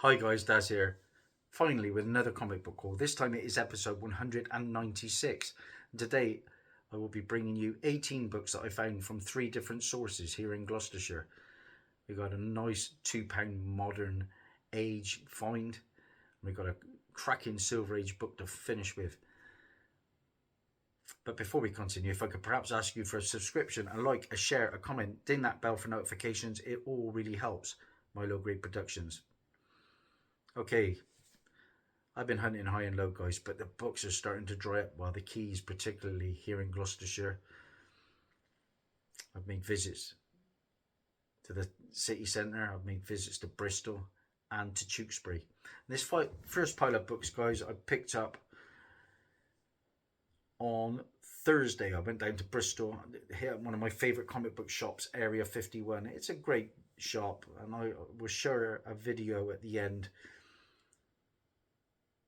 Hi guys, Daz here. Finally with another comic book haul. This time it is episode 196. And today I will be bringing you 18 books that I found from three different sources here in Gloucestershire. We got a nice £2 modern age find. We got a cracking Silver Age book to finish with. But before we continue, if I could perhaps ask you for a subscription, a like, a share, a comment, ding that bell for notifications. It all really helps my low grade productions. Okay, I've been hunting high and low, guys, but the books are starting to dry up. Well, the Keys, particularly here in Gloucestershire. I've made visits to the city centre. I've made visits to Bristol and to Tewkesbury. And this first pile of books, guys, I picked up on Thursday. I went down to Bristol, here at one of my favourite comic book shops, Area 51. It's a great shop, and I will share a video at the end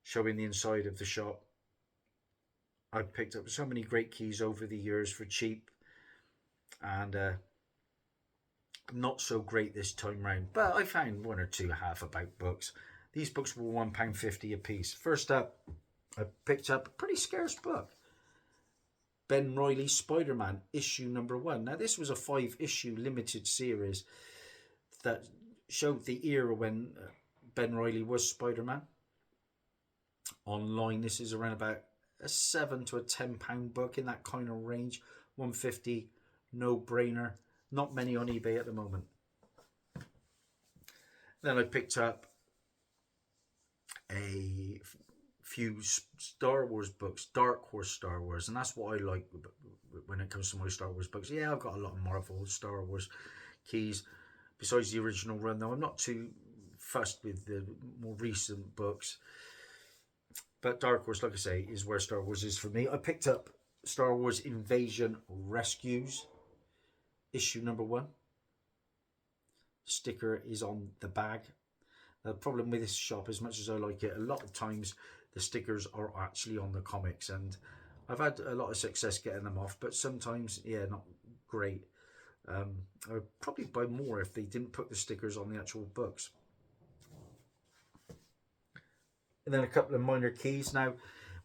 showing the inside of the shop. I've picked up so many great keys over the years for cheap, and not so great this time round, but I found one or two half about books. These books were £1.50 a piece. First up, I picked up a pretty scarce book, Ben Reilly's Spider-Man, issue number 1. Now this was a 5-issue limited series that showed the era when Ben Reilly was Spider-Man. Online, this is around about a £7 to £10 book, in that kind of range. 150, no brainer. Not many on eBay at the moment. Then I picked up a few Star Wars books, Dark Horse Star Wars, and that's what I like when it comes to my Star Wars books. Yeah, I've got a lot of Marvel Star Wars keys besides the original run, though I'm not too fussed with the more recent books. But Dark Horse, like I say, is where Star Wars is for me. I picked up Star Wars Invasion Rescues, issue number 1. Sticker is on the bag. The problem with this shop, as much as I like it, a lot of times the stickers are actually on the comics, and I've had a lot of success getting them off, but sometimes, yeah, not great. I would probably buy more if they didn't put the stickers on the actual books. And then a couple of minor keys. Now,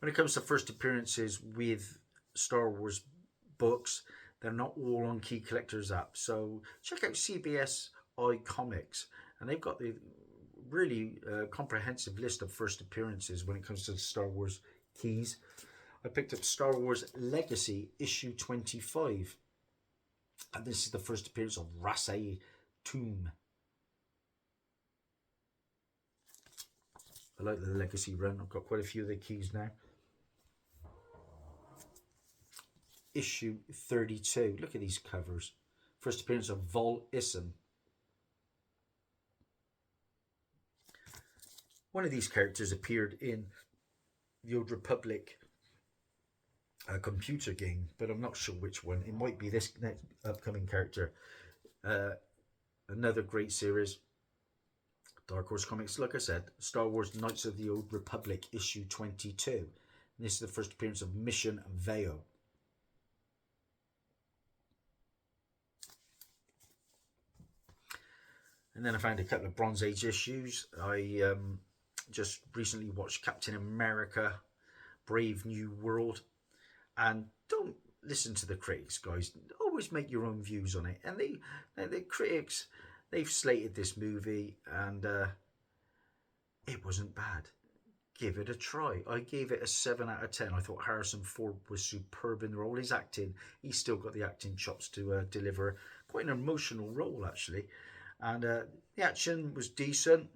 when it comes to first appearances with Star Wars books, they're not all on Key Collectors app. So check out CBS iComics, and they've got the really comprehensive list of first appearances when it comes to Star Wars keys. I picked up Star Wars Legacy issue 25, and this is the first appearance of Rasay Tomb. I like the Legacy run. I've got quite a few of the keys now. Issue 32. Look at these covers. First appearance of Vol Issen. One of these characters appeared in the Old Republic computer game, but I'm not sure which one. It might be this next upcoming character. Another great series. Dark Horse Comics, like I said, Star Wars Knights of the Old Republic issue 22. And this is the first appearance of Mission Veo. And then I found a couple of Bronze Age issues. I just recently watched Captain America Brave New World. And don't listen to the critics, guys. Always make your own views on it. And the critics, they've slated this movie, and it wasn't bad. Give it a try. I gave it a 7 out of 10. I thought Harrison Ford was superb in the role. His acting, he's still got the acting chops to deliver quite an emotional role, actually. And the action was decent.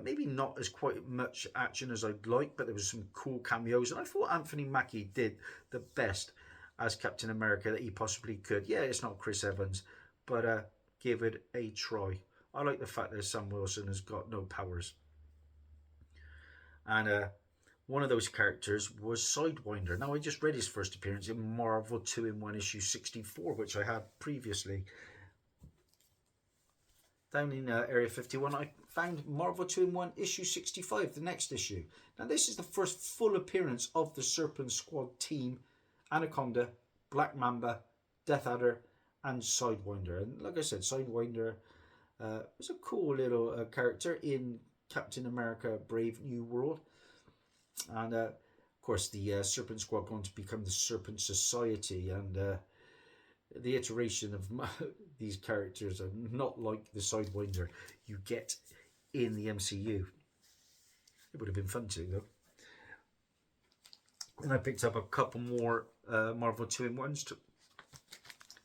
Maybe not as quite much action as I'd like, but there was some cool cameos. And I thought Anthony Mackie did the best as Captain America that he possibly could. Yeah, it's not Chris Evans, but give it a try. I like the fact that Sam Wilson has got no powers. And one of those characters was Sidewinder. Now, I just read his first appearance in Marvel 2-in-1 issue 64, which I had previously. Down in Area 51, I found Marvel 2-in-1 issue 65, the next issue. Now, this is the first full appearance of the Serpent Squad team: Anaconda, Black Mamba, Death Adder, and Sidewinder. And like I said, Sidewinder was a cool little character in Captain America Brave New World. And of course, the Serpent Squad going to become the Serpent Society. And the iteration of these characters are not like the Sidewinder you get in the MCU. It would have been fun too, though. And I picked up a couple more Marvel 2-in-1s.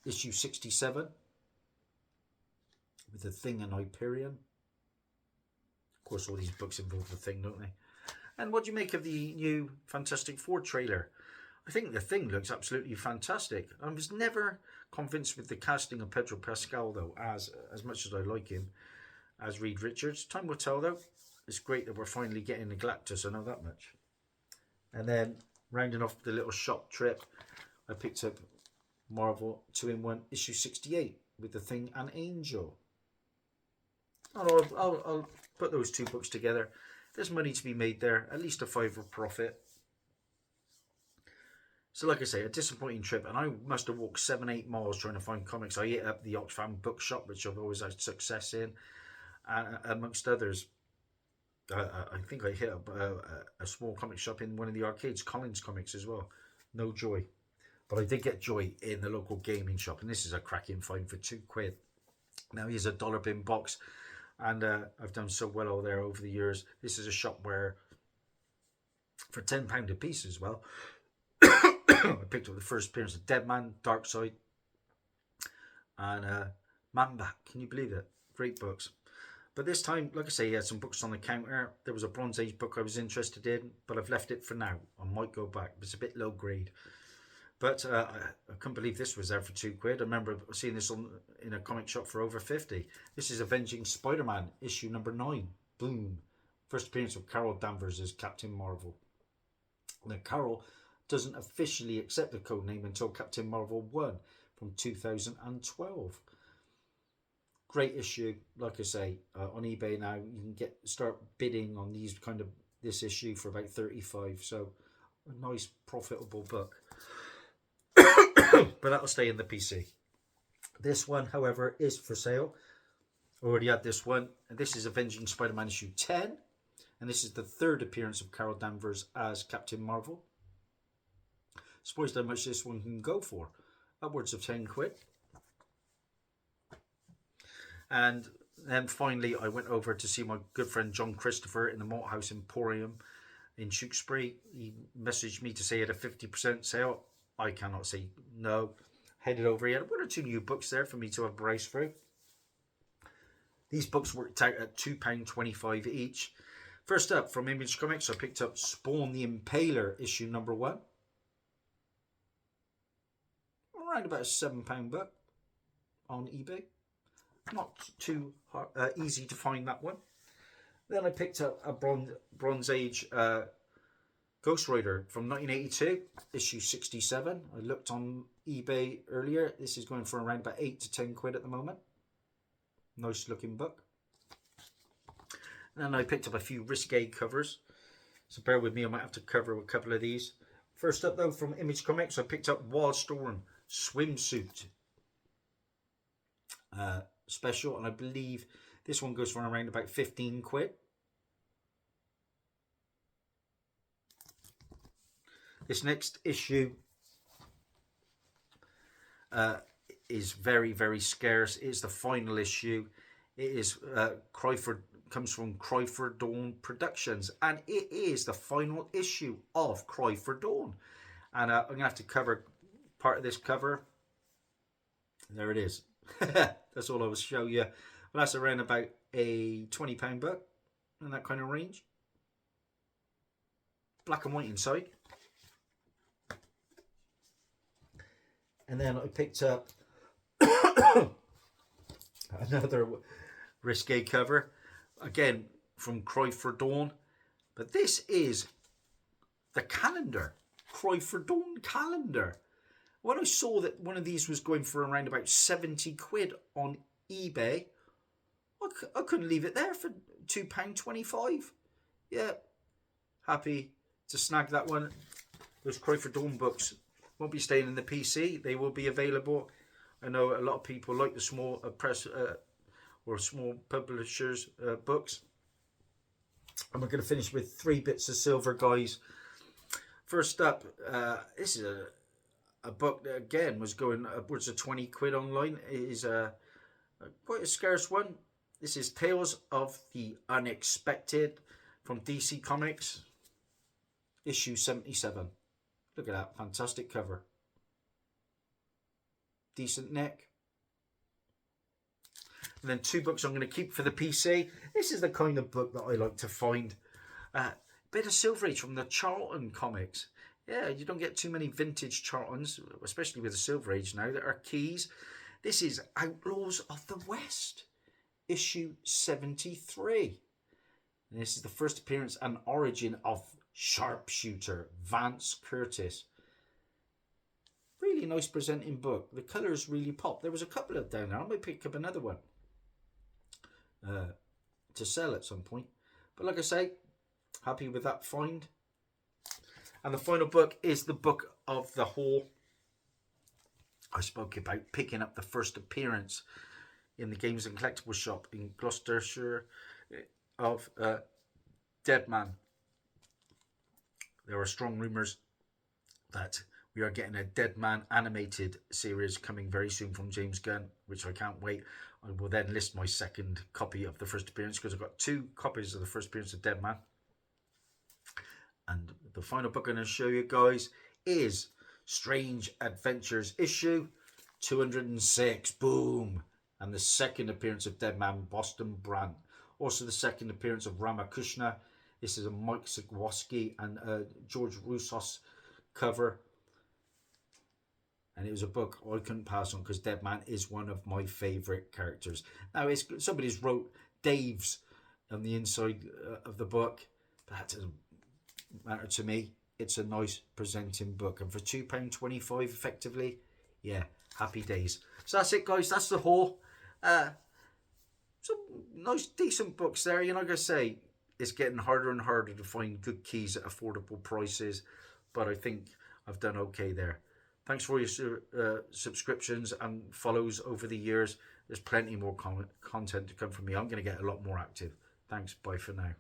Issue 67 with The Thing and Hyperion. Of course, all these books involve The Thing, don't they? And what do you make of the new Fantastic Four trailer? I think The Thing looks absolutely fantastic. I was never convinced with the casting of Pedro Pascal, though, as much as I like him, as Reed Richards. Time will tell, though. It's great that we're finally getting the Galactus, I know that much. And then, rounding off the little shop trip, I picked up Marvel 2-in-1 issue 68 with The Thing and Angel. I'll put those two books together. There's money to be made there, at least a £5 profit. So like I say, a disappointing trip, and I must have walked 7-8 miles trying to find comics. I hit up the Oxfam bookshop, which I've always had success in, amongst others. I think I hit up a small comic shop in one of the arcades, Collins Comics as well. No joy. But I did get joy in the local gaming shop, and this is a cracking find for £2. Now here's a dollar bin box, and I've done so well over there over the years. This is a shop where, for £10 a piece as well, I picked up the first appearance of Deadman, Darkseid, and Man Bat. Can you believe it? Great books. But this time, like I say, he had some books on the counter. There was a Bronze Age book I was interested in, but I've left it for now. I might go back. It's a bit low grade. But I couldn't believe this was there for £2. I remember seeing this in a comic shop for over 50. This is Avenging Spider-Man, issue number 9. Boom. First appearance of Carol Danvers as Captain Marvel. Now, Carol doesn't officially accept the code name until Captain Marvel 1 from 2012. Great issue. Like I say, on eBay now, you can start bidding on this issue for about 35. So, a nice, profitable book. But that'll stay in the PC. This one, however, is for sale. Already had this one. And this is Avenging Spider-Man issue 10. And this is the third appearance of Carol Danvers as Captain Marvel. Surprised how much this one can go for. Upwards of £10. And then finally, I went over to see my good friend John Christopher in the Malthouse Emporium in Tewkesbury. He messaged me to say he had a 50% sale. I cannot say no. Headed over. He had one or two new books there for me to have browsed through. These books worked out at £2.25 each. First up, from Image Comics, I picked up Spawn the Impaler, issue number 1. Around about a £7 book on eBay. Not too easy to find that one. Then I picked up a Bronze Age Ghost Rider from 1982, issue 67. I looked on eBay earlier. This is going for around about £8 to £10 at the moment. Nice looking book. And then I picked up a few risque covers. So bear with me, I might have to cover a couple of these. First up though, from Image Comics, I picked up Wildstorm Swimsuit special. And I believe this one goes for around about £15. This next issue is very, very scarce. It's the final issue. It is comes from Cry for Dawn Productions, and it is the final issue of Cry for Dawn. And I'm gonna have to cover part of this cover. There it is. That's all I will show you. Well, that's around about a £20 book in that kind of range. Black and white inside. And then I picked up another risque cover, again from Cry for Dawn, but this is the calendar, Cry for Dawn calendar. When I saw that one of these was going for around about £70 on eBay, I couldn't leave it there for £2.25. Yeah, happy to snag that one. Those Cry for Dawn books won't be staying in the PC. They will be available. I know a lot of people like the small press or small publishers books. And we're going to finish with 3 bits of silver, guys. First up, this is a book that again was going upwards of 20 quid online. It is quite a scarce one. This is Tales of the Unexpected from DC Comics, issue 77. Look at that, fantastic cover. Decent neck. And then 2 books I'm going to keep for the PC. This is the kind of book that I like to find. Bit of Silver Age from the Charlton comics. Yeah, you don't get too many vintage Charltons, especially with the Silver Age now, that are keys. This is Outlaws of the West, issue 73. And this is the first appearance and origin of sharpshooter Vance Curtis. Really nice presenting book. The colours really pop. There was a couple of down there. I might pick up another one to sell at some point. But like I say, happy with that find. And the final book is the book of the haul. I spoke about picking up the first appearance in the Games and Collectibles shop in Gloucestershire of Dead Man. There are strong rumours that we are getting a Dead Man animated series coming very soon from James Gunn, which I can't wait. I will then list my second copy of the first appearance because I've got 2 copies of the first appearance of Dead Man. And the final book I'm going to show you guys is Strange Adventures issue 206. Boom! And the second appearance of Dead Man, Boston Brand. Also the second appearance of Ramakrishna. This is a Mike Zagwoski and George Roussos cover. And it was a book I couldn't pass on because Dead Man is one of my favourite characters. Now, somebody's wrote Dave's on the inside of the book, but that doesn't matter to me. It's a nice presenting book, and for £2.25 effectively, yeah, happy days. So that's it, guys. That's the haul. Some nice decent books there. You know, like I say, it's getting harder and harder to find good keys at affordable prices, but I think I've done okay there. Thanks for your subscriptions and follows over the years. There's plenty more content to come from me. I'm going to get a lot more active. Thanks. Bye for now.